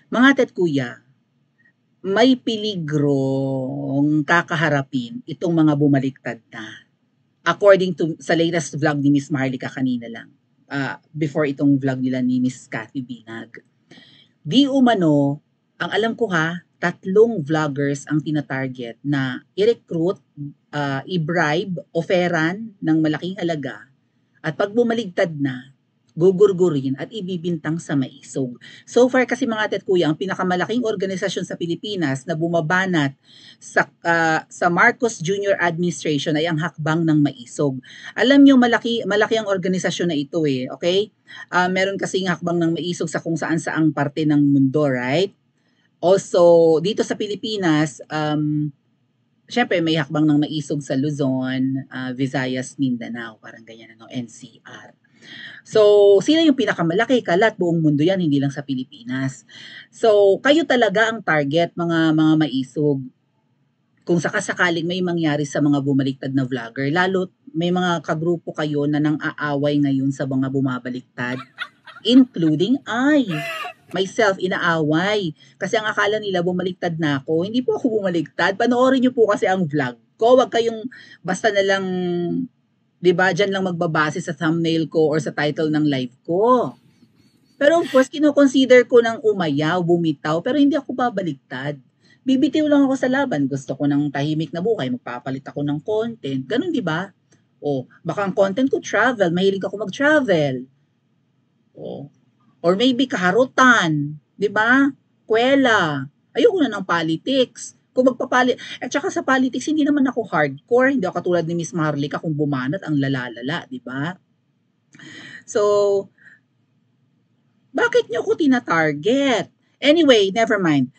Mga ate at kuya, may peligrong kakaharapin itong mga bumaliktad na. According to sa latest vlog ni Miss Maharlika kanina lang, before itong vlog nila ni Miss Cathy Binag. Di umano, ang alam ko ha, 3 vloggers ang tina-target na i-recruit, i-bribe, offeran ng malaking halaga at pag bumaligtad na, gugurgurin at ibibintang sa maisog. So far kasi mga ate at kuya, ang pinakamalaking organisasyon sa Pilipinas na bumabanat sa Marcos Jr. Administration ay ang Hakbang ng Maisog. Alam nyo, malaki ang organisasyon na ito eh, okay? Meron kasing Hakbang ng Maisog sa kung saan saang parte ng mundo, right? Also, dito sa Pilipinas, syempre may Hakbang ng Maisog sa Luzon, Visayas, Mindanao, parang ganyan, ano, NCR. So, sino yung pinakamalaki? Kalat, buong mundo yan, hindi lang sa Pilipinas. So, kayo talaga ang target, mga maisog. Kung sakasakaling may mangyari sa mga bumaliktad na vlogger, lalo may mga kagrupo kayo na nang aaway ngayon sa mga bumabaliktad, including myself, inaaway. Kasi ang akala nila bumaliktad na ako. Hindi po ako bumaliktad. Panoorin niyo po kasi ang vlog ko. Huwag kayong basta na lang, 'di ba, diyan lang magbabase sa thumbnail ko or sa title ng live ko. Pero of course, kino-consider ko ng umayaw, bumitaw, pero hindi ako babaliktad. Bibitiw lang ako sa laban. Gusto ko ng tahimik na buhay, magpapalit ako ng content. Ganun, 'di ba? O, baka ang content ko travel, mahilig ako mag-travel. O, or maybe kaharutan, 'di ba? Kwela. Ayoko na ng politics. Kung at saka sa politics, hindi naman ako hardcore. Hindi ako katulad ni Miss Maharlika kung bumanat ang lalalala, di ba? So, bakit nyo ko tina-target? Anyway, never mind.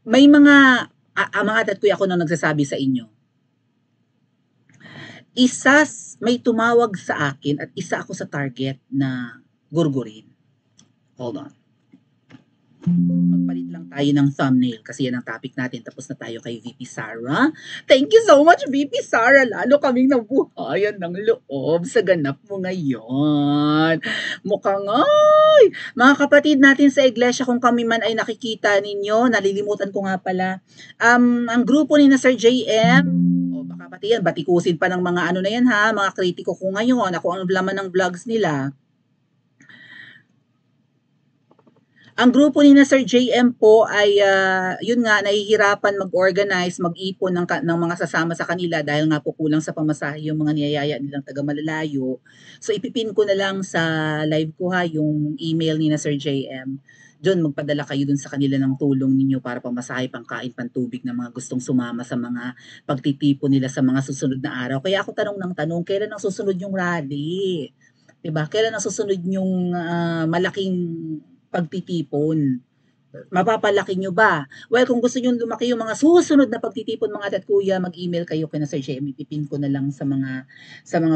May mga at kuya ako na nagsasabi sa inyo. May tumawag sa akin at isa ako sa target na gurgurin. Hold on. Magpalit lang tayo ng thumbnail kasi yan ang topic natin. Tapos na tayo kay VP Sara. Thank you so much, VP Sara. Lalo kaming nabuhayan ng loob sa ganap mo ngayon. Mukhang ay! Mga kapatid natin sa iglesia, kung kami man ay nakikita ninyo, nalilimutan ko nga pala, ang grupo ni na Sir JM, baka pati yan, batikusin pa ng mga ano na yan ha, mga kritiko ko ngayon, ako ang laman ng vlogs nila. Ang grupo ni na Sir JM po ay yun nga, nahihirapan mag-organize, mag-ipon ng mga sasama sa kanila dahil nga po kulang sa pamasahe yung mga niyayaya nilang taga malalayo. So ipipin ko na lang sa live ko ha yung email ni na Sir JM. Doon magpadala kayo dun sa kanila ng tulong ninyo para pamasahe, pangkain, pantubig ng mga gustong sumama sa mga pagtitipon nila sa mga susunod na araw. Kaya ako tanong ng tanong, kailan ang susunod yung rally? Diba? Kailan ang susunod yung malaking pagtitipon? Mapapalaki nyo ba? Well, kung gusto nyo lumaki yung mga susunod na pagtitipon mga ate at kuya, mag-email kayo kay na Sir JM. Ipipin ko na lang sa mga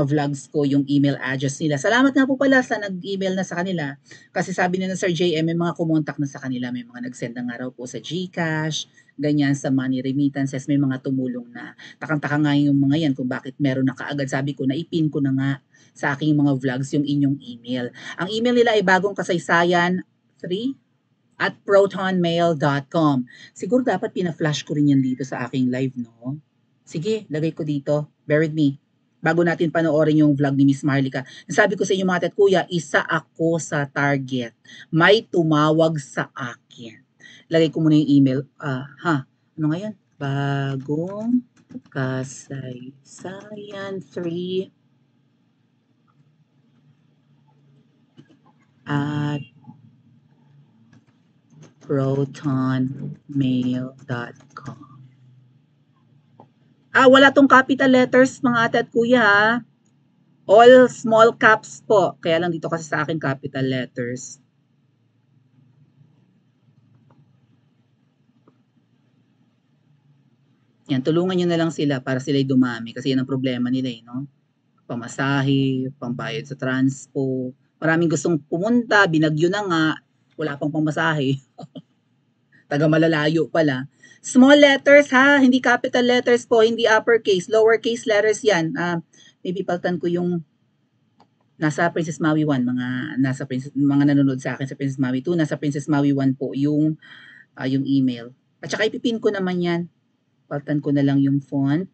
vlogs ko yung email address nila. Salamat nga po pala sa nag-email na sa kanila. Kasi sabi na Sir JM, may mga kumontak na sa kanila. May mga nag-send ng araw po sa GCash, ganyan sa money remittances, may mga tumulong na. Takang-taka nga yung mga yan kung bakit meron na kaagad. Sabi ko, naipin ko na nga sa aking mga vlogs yung inyong email. Ang email nila ay bagong kasaysayan 3@protonmail.com. Siguro dapat pina-flash ko rin yan dito sa aking live, no? Sige, lagay ko dito. Bear with me. Bago natin panoorin yung vlog ni Miss Maharlika. Sabi ko sa inyo mga ate at kuya, isa ako sa target. May tumawag sa akin. Lagay ko muna yung email. Ano nga yan? Bagong kasaysayan 3 at protonmail.com. Wala tong capital letters mga ate at kuya ha. All small caps po. Kaya lang dito kasi sa akin capital letters. Yan, tulungan nyo na lang sila para sila'y dumami kasi yan ang problema nila eh, no? Pamasahe, pambayad sa transpo. Maraming gustong pumunta, binagyo na nga, wala pang pamasahe. Taga malalayo pala. Small letters ha, hindi capital letters po, hindi uppercase, lowercase letters yan. Maybe paltan ko yung Nasa Princess Maui 1, mga nanonood sa akin sa Princess Maui 2, nasa Princess Maui 1 po yung email. At saka ipipin ko naman yan. Palitan ko na lang yung font.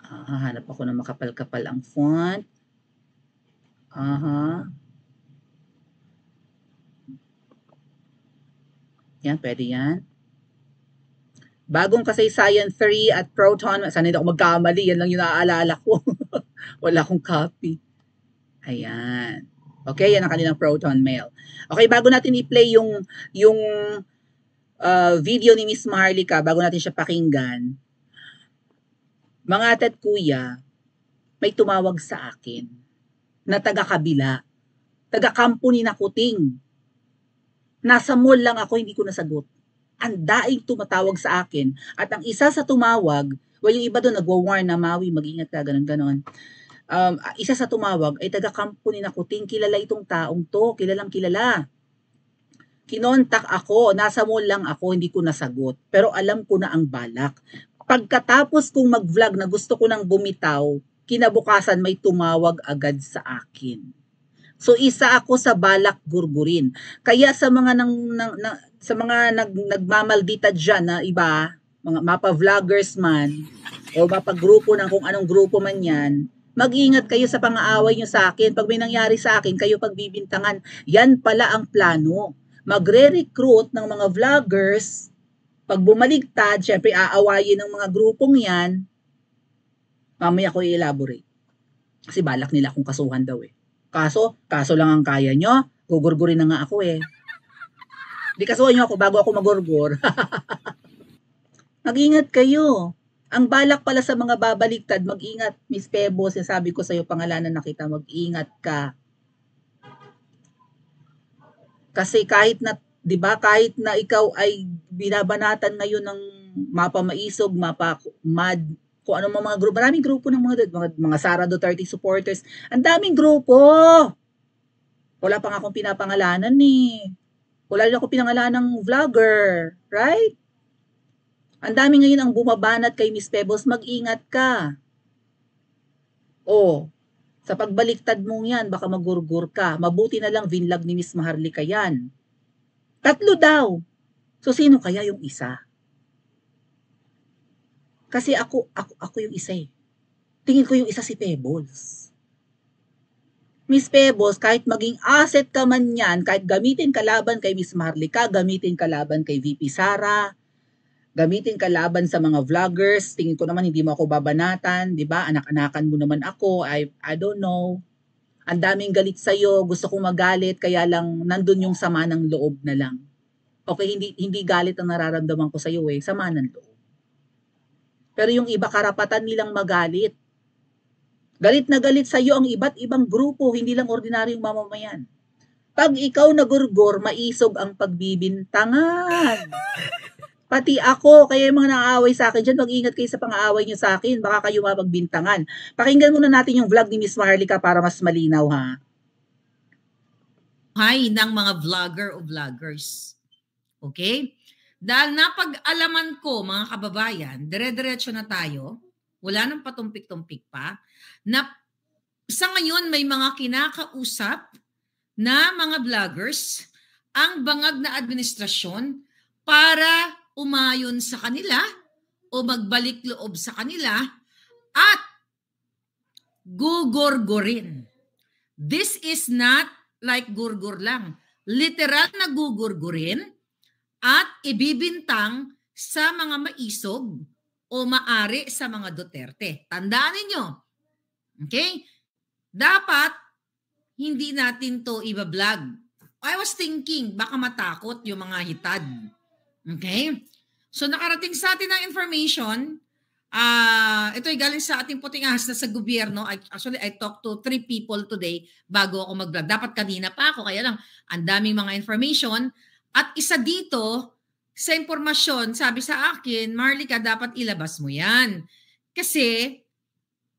Hanap ako ng makapal-kapal ang font. Yan, pwede yan. Bagong Kasaysayan 3 at Proton. Sana hindi ako magkamali. Yan lang yung naaalala ko. Wala akong copy. Ayan. Okay, yan ang kanilang Proton Mail. Okay, bago natin i-play yung video ni Miss Maharlika, bago natin siya pakinggan, mga ate at kuya, may tumawag sa akin na taga-kabila, taga-kampo ni Nakuting. Nasa mall lang ako, hindi ko nasagot. Ang daing tumatawag sa akin. At ang isa sa tumawag, yung iba doon nagwa-warn na Maui, mag-ingat ka, ganun-ganon. Isa sa tumawag ay taga-kampo ni Nakuting. Kilala itong taong to, kilalang kilala. Kinontak ako, nasa mall lang ako, hindi ko nasagot. Pero alam ko na ang balak. Pagkatapos kong mag-vlog na gusto ko nang bumitaw, kinabukasan may tumawag agad sa akin. So isa ako sa balak gurgurin. Kaya sa mga nagmamaldita diyan na iba, mga mapa-vloggers man o mapa-grupo ng kung anong grupo man 'yan, mag-ingat kayo sa pang-aaway nyo sa akin. Pag may nangyari sa akin, kayo pagbibintangan. Yan pala ang plano. Magre-recruit ng mga vloggers. Pag bumaligtad, syempre aawayin ng mga grupong 'yan. Mamaya ko i-elaborate. Kasi balak nila akong kasuhan daw eh. Kaso lang ang kaya nyo. Gugurgurin na nga ako eh. Di kasuhan nyo ako bago ako magurgur. Mag-ingat kayo. Ang balak pala sa mga babaligtad, mag-ingat. Miss Pebo, sinasabi ko sa'yo, pangalanan na kita, mag-ingat ka. Kasi kahit na, di ba, kahit na ikaw ay binabanatan ngayon ng Mapa Maisog, Mapa Mad, kung ano mga grupo, maraming grupo ng mga Sara Duterte supporters. Ang daming grupo. Wala pa nga akong pinapangalanan eh. Wala rin ako pinangalanan ng vlogger. Right? Ang dami ngayon ang bumabanat kay Miss Pebbles. Mag-ingat ka. Sa pagbaliktad mong yan, baka magurgur ka. Mabuti na lang vinlog ni Miss Maharlika yan. 3 daw. So, sino kaya yung isa? Kasi ako yung isa eh. Tingin ko yung isa si Pebbles. Miss Pebbles, kahit maging asset ka man yan, kahit gamitin kalaban kay Miss Maharlika, gamitin kalaban kay VP Sara, gamitin kalaban sa mga vloggers, tingin ko naman hindi mo ako babanatan, di ba? Anak-anakan mo naman ako, I don't know. Ang daming galit sa'yo, gusto kong magalit, kaya lang nandun yung sama ng loob na lang. Okay, hindi galit ang nararamdaman ko sa'yo eh, sama ng loob. Pero yung iba, karapatan nilang magalit. Galit na galit sa iyo ang iba't ibang grupo, hindi lang ordinaryong mamamayan. Pag ikaw nagurgur, maisog ang pagbibintangan. Pati ako, kaya yung mga nang-aaway sa akin dyan, mag-ingat kayo sa pang-aaway nyo sa akin, baka kayo mapagbintangan. Pakinggan muna natin yung vlog ni Miss Maharlika para mas malinaw ha. Hi ng mga vlogger o vloggers. Okay? Dahil napag-alaman ko, mga kababayan, dire-diretso na tayo, wala nang patumpik-tumpik pa, na sa ngayon may mga kinakausap na mga vloggers ang bangag na administrasyon para umayon sa kanila o magbalik loob sa kanila at gugurgurin. This is not like gurgur lang. Literal na gugurgurin at ibibintang sa mga maisog o maari sa mga Duterte. Tandaan ninyo. Okay? Dapat hindi natin to iba-vlog. I was thinking, baka matakot yung mga hitad. Okay? So nakarating sa atin ang information. Ito ay galing sa ating puting ahas na sa gobyerno. Actually, I talked to 3 people today bago ako mag-vlog. Dapat kanina pa ako, kaya lang ang daming mga information. At isa dito, sa impormasyon, sabi sa akin, Maharlika, dapat ilabas mo yan. Kasi,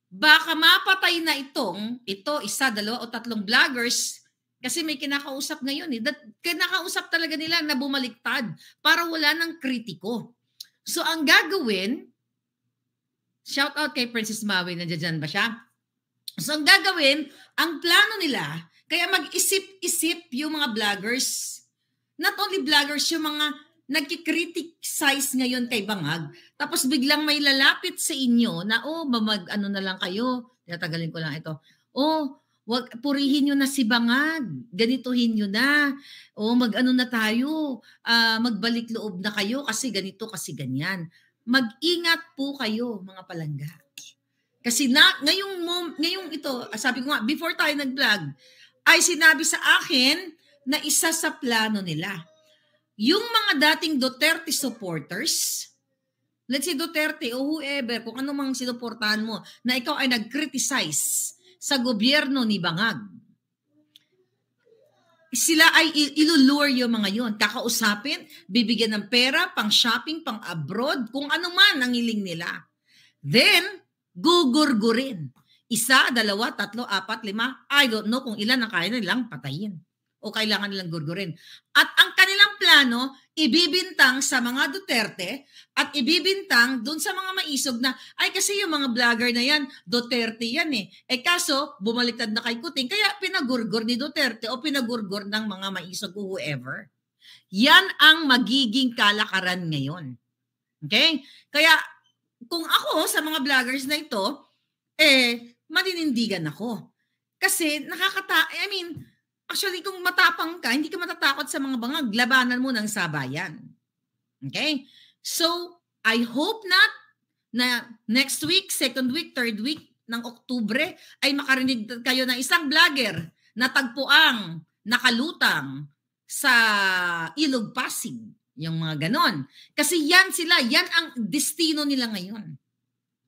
baka mapatay na ito, 1, 2, 2 o 3 vloggers, kasi may kinakausap ngayon eh. Kinakausap talaga nila na bumaliktad para wala ng kritiko. So, ang gagawin, shout out kay Princess Maui, nandiyan ba siya? So ang gagawin, ang plano nila, kaya mag-isip-isip yung mga vloggers. Not only vloggers, yung mga nagki-criticize ngayon kay Bangag, tapos biglang may lalapit sa inyo na, ano na lang kayo, tatagalin ko lang ito, wag purihin nyo na si Bangag, ganituhin nyo na, mag-ano na tayo, magbalik loob na kayo kasi ganito, kasi ganyan. Mag-ingat po kayo, mga palangga. Kasi ngayong ito, sabi ko nga, before tayo nag-vlog, ay sinabi sa akin na isa sa plano nila. Yung mga dating Duterte supporters, let's say Duterte o whoever, kung ano mang sinuportahan mo, na ikaw ay nag-criticize sa gobyerno ni Bangag, sila ay ilulure yung mga yon, kakausapin, bibigyan ng pera, pang shopping, pang abroad, kung ano man ang hiling nila. Then, gugurgurin. 1, 2, 3, 4, 5, I don't know kung ilan ang kaya nilang patayin o kailangan nilang gurgurin. At ang kanilang plano, ibibintang sa mga Duterte at ibibintang dun sa mga maisog na, ay kasi yung mga vlogger na yan, Duterte yan eh. Kaso, bumaliktad na kay Kuting, kaya pinagurgur ni Duterte o pinagurgur ng mga maisog o whoever. Yan ang magiging kalakaran ngayon. Okay? Kaya, kung ako sa mga vloggers na ito, maninindigan ako. Kasi actually kung matapang ka, hindi ka matatakot sa mga Bangag, labanan mo ng sabayan. Okay? So, I hope na next week, second week, third week ng Oktubre, ay makarinig kayo ng isang vlogger na tagpuang nakalutang sa Ilog Pasig. Yung mga ganon. Kasi yan ang destino nila ngayon.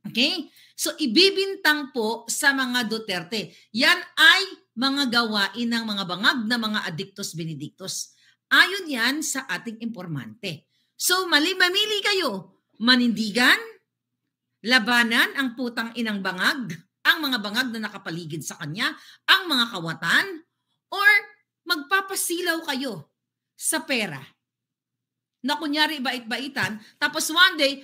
Okay? So, ibibintang po sa mga Duterte. Yan ay mga gawain ng mga Bangag na mga adictos benedictos. Ayon yan sa ating informante. So, mamili kayo. Manindigan, labanan ang putang inang Bangag, ang mga Bangag na nakapaligid sa kanya, ang mga kawatan, or magpapasilaw kayo sa pera na kunyari bait-baitan, tapos one day,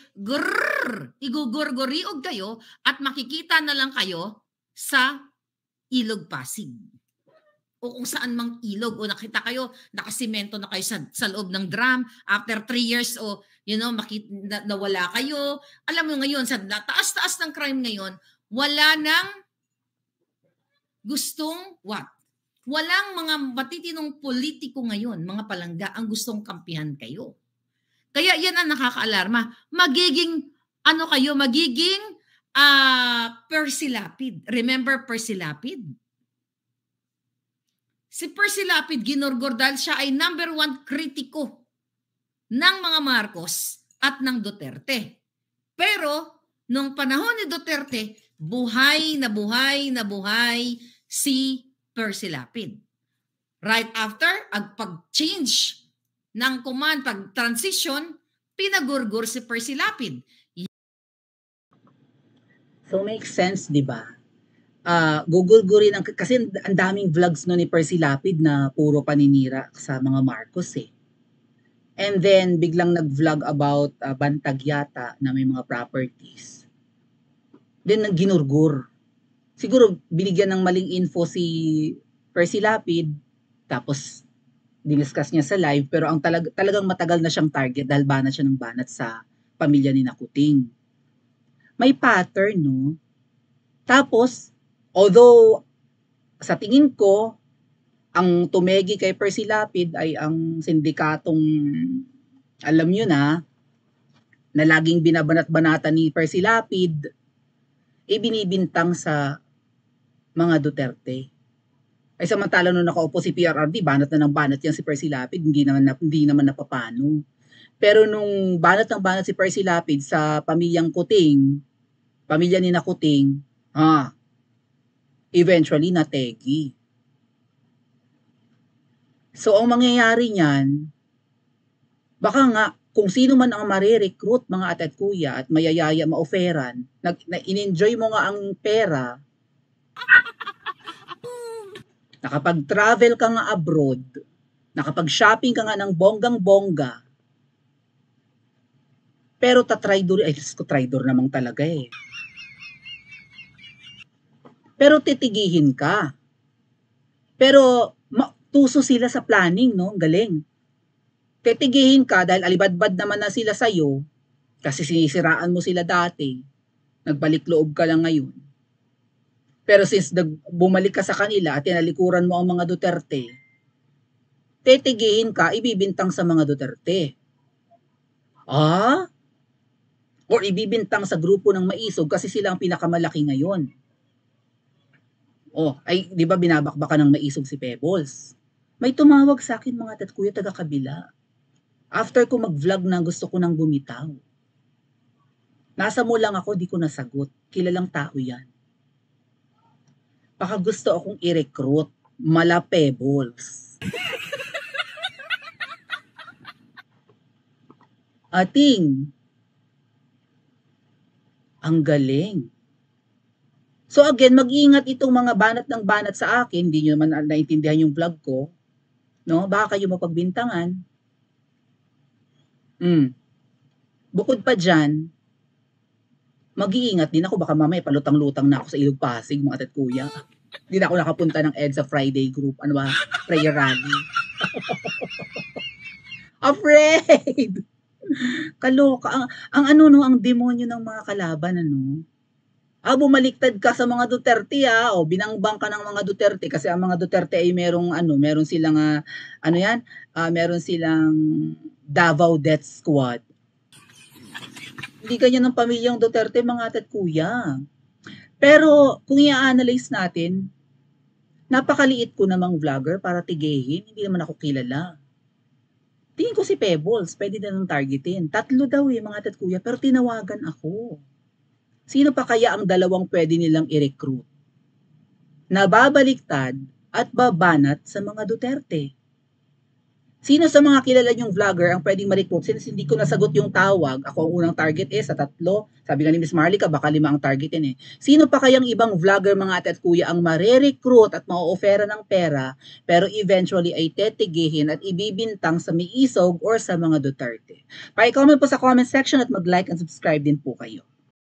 igugurguriog kayo at makikita na lang kayo sa Ilog Pasig. O kung saan mang ilog, o nakita kayo, nakasimento na kayo sa loob ng drum, after 3 years, nawala kayo. Alam mo ngayon, sa taas-taas ng crime ngayon, wala nang gustong Walang mga matitinong politiko ngayon, mga palangga, ang gustong kampihan kayo. Kaya yan ang nakakaalarma. Magiging Percy Lapid. Remember Percy Lapid? Si Percy Lapid ginurgur dahil siya ay number 1 kritiko ng mga Marcos at ng Duterte. Pero, nung panahon ni Duterte, buhay na buhay si Percy Lapid. Right after, pag-change ng command, pag-transition, pinagurgur si Percy Lapid. So, makes sense, di ba? Gugurgurin kasi ang daming vlogs no ni Percy Lapid na puro paninira sa mga Marcos eh. And then, biglang nag-vlog about Bantag yata na may mga properties. Then, ginurgur. Siguro, binigyan ng maling info si Percy Lapid, tapos diniscuss niya sa live, pero ang talagang matagal na siyang target dahil banat siya ng banat sa pamilya ni Kuting. May pattern, no? Tapos, although sa tingin ko, ang tumegi kay Percy Lapid ay ang sindikatong, alam nyo na laging binabanat-banata ni Percy Lapid, binibintang sa mga Duterte. Ay samantala nung nakaupo si PRRD, banat na ng banat yan si Percy Lapid, hindi naman napapano. Pero nung banat ng banat si Percy Lapid sa pamilyang Kuting, pamilya ni Kuting, eventually nategi. So ang mangyayari niyan, baka nga kung sino man ang marirecruit mga ate at kuya at mayayaya maoferan, in-enjoy mo nga ang pera, nakapag-travel ka nga abroad, nakapag-shopping ka nga ng bonggang-bongga, pero traidor namang talaga eh. Pero titigihin ka. Pero tuso sila sa planning, no? Galing. Titigihin ka dahil alibadbad naman na sila sa'yo kasi sinisiraan mo sila dati. Nagbalik loob ka lang ngayon. Pero since bumalik ka sa kanila at tinalikuran mo ang mga Duterte, titigihin ka, ibibintang sa mga Duterte. Or ibibintang sa grupo ng maisog kasi sila ang pinakamalaki ngayon. Di ba binabakbakan ng maisog si Pebbles? May tumawag sa akin mga tatkuya taga-kabila. After ko mag-vlog na gusto ko nang bumitaw. Nasa mo lang ako, di ko nasagot. Kilalang tao yan. Baka gusto akong i-recruit. Mala Pebbles. Ating. Ang galing. So again, mag-iingat itong mga banat ng banat sa akin. Hindi nyo naman naintindihan yung vlog ko. No? Baka kayo mapagbintangan. Bukod pa dyan, mag-iingat din ako. Baka mamaya palutang-lutang na ako sa Ilog Pasig, mga tatkuya. Hindi na ako nakapunta ng EDSA Friday group. Ano ba? Prayer rally. Afraid! Kaloka. Ang demonyo ng mga kalaban, bumaliktad ka sa mga Duterte, binangbang ka ng mga Duterte kasi ang mga Duterte ay meron silang meron silang Davao Death Squad. Hindi ganyan ng pamilyang Duterte, mga tatkuya. Pero kung i-analyze natin, napakaliit ko namang vlogger para tigihin, hindi naman ako kilala. Tingin ko si Pebbles, pwede na nang targetin. 3 daw mga tatkuya, pero tinawagan ako. Sino pa kaya ang 2 pwede nilang i-recruit? Nababaliktad at babanat sa mga Duterte. Sino sa mga kilala niyong vlogger ang pwedeng ma-recruit? Since hindi ko nasagot yung tawag, ako ang unang target sa 3. Sabi nga ni Miss Marlica, baka 5 ang targetin Sino pa kayang ibang vlogger, mga ate at kuya, ang ma-recruit at ma-offera ng pera, pero eventually ay tetigihin at ibibintang sa may isog or sa mga Duterte? Pa-comment po sa comment section at mag-like and subscribe din po kayo.